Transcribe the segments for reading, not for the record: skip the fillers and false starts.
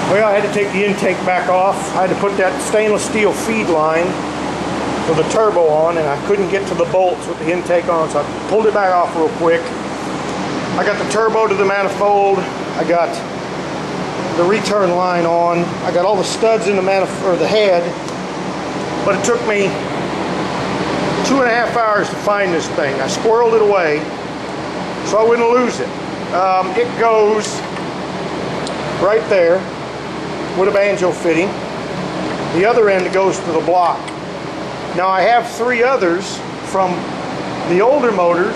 Well, I had to take the intake back off. I had to put that stainless steel feed line for the turbo on, and I couldn't get to the bolts with the intake on, so I pulled it back off real quick. I got the turbo to the manifold. I got the return line on. I got all the studs in the manifold, or the head, but it took me 2.5 hours to find this thing. I squirreled it away so I wouldn't lose it. It goes right there with a banjo fitting. The other end goes to the block. Now I have 3 others from the older motors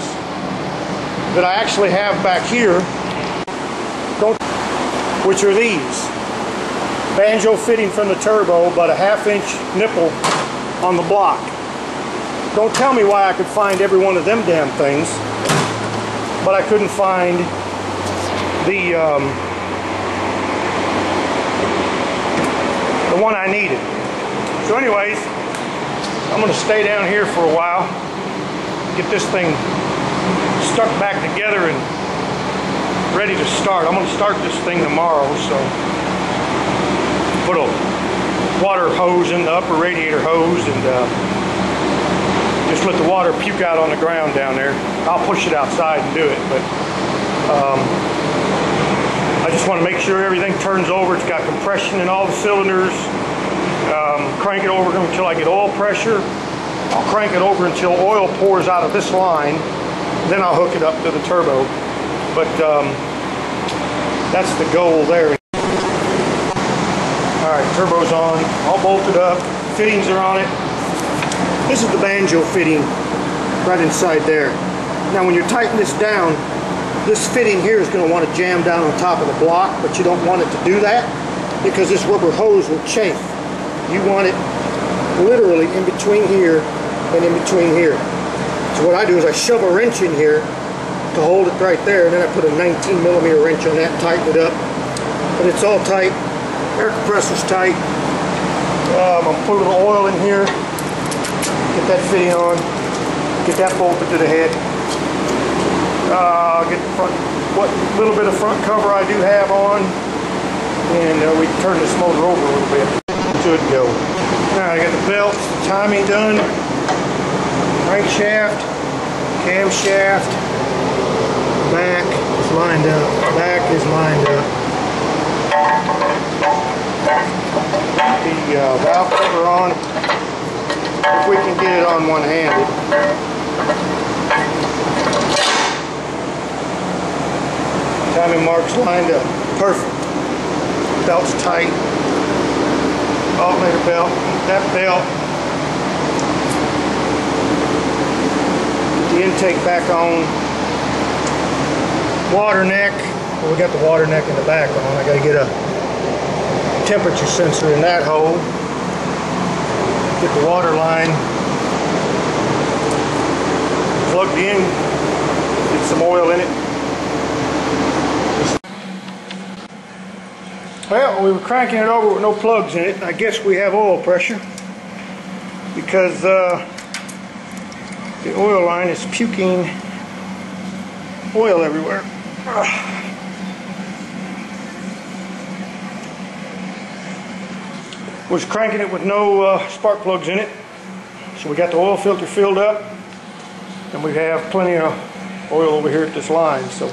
that I actually have back here, which are these. Banjo fitting from the turbo, but a 1/2 inch nipple on the block. Don't tell me why I could find every one of them damn things, but I couldn't find the one I needed. So anyways, I'm going to stay down here for a while, get this thing stuck back together and ready to start. I'm going to start this thing tomorrow, so put a water hose in the upper radiator hose and just let the water puke out on the ground down there. I'll push it outside and do it, but I just want to make sure everything turns over. It's got compression in all the cylinders. Crank it over until I get oil pressure. I'll crank it over until oil pours out of this line. Then I'll hook it up to the turbo. But that's the goal there. Alright, turbo's on, all bolted up, fittings are on it. This is the banjo fitting right inside there. Now when you tighten this down, this fitting here is going to want to jam down on top of the block, but you don't want it to do that because this rubber hose will chafe. You want it literally in between here and in between here. So what I do is I shove a wrench in here to hold it right there, and then I put a 19mm wrench on that and tighten it up. But it's all tight. Air compressor's tight. I'm going to put a little oil in here, get that fitting on, get that bolted to the head. Get the front, what little bit of front cover I do have on, and we can turn this motor over a little bit. Should go. Now I got the belts, the timing done, crankshaft, camshaft, back is lined up, back is lined up. The valve cover on, if we can get it on one-handed. Timing marks lined up, perfect. Belt's tight. Alternator belt, that belt. Get the intake back on. Water neck. Well, we got the water neck in the back on. I got to get a temperature sensor in that hole. Get the water line plugged in. Get some oil in it. Well, we were cranking it over with no plugs in it, and I guess we have oil pressure because the oil line is puking oil everywhere. Was cranking it with no spark plugs in it, so we got the oil filter filled up, and we have plenty of oil over here at this line. So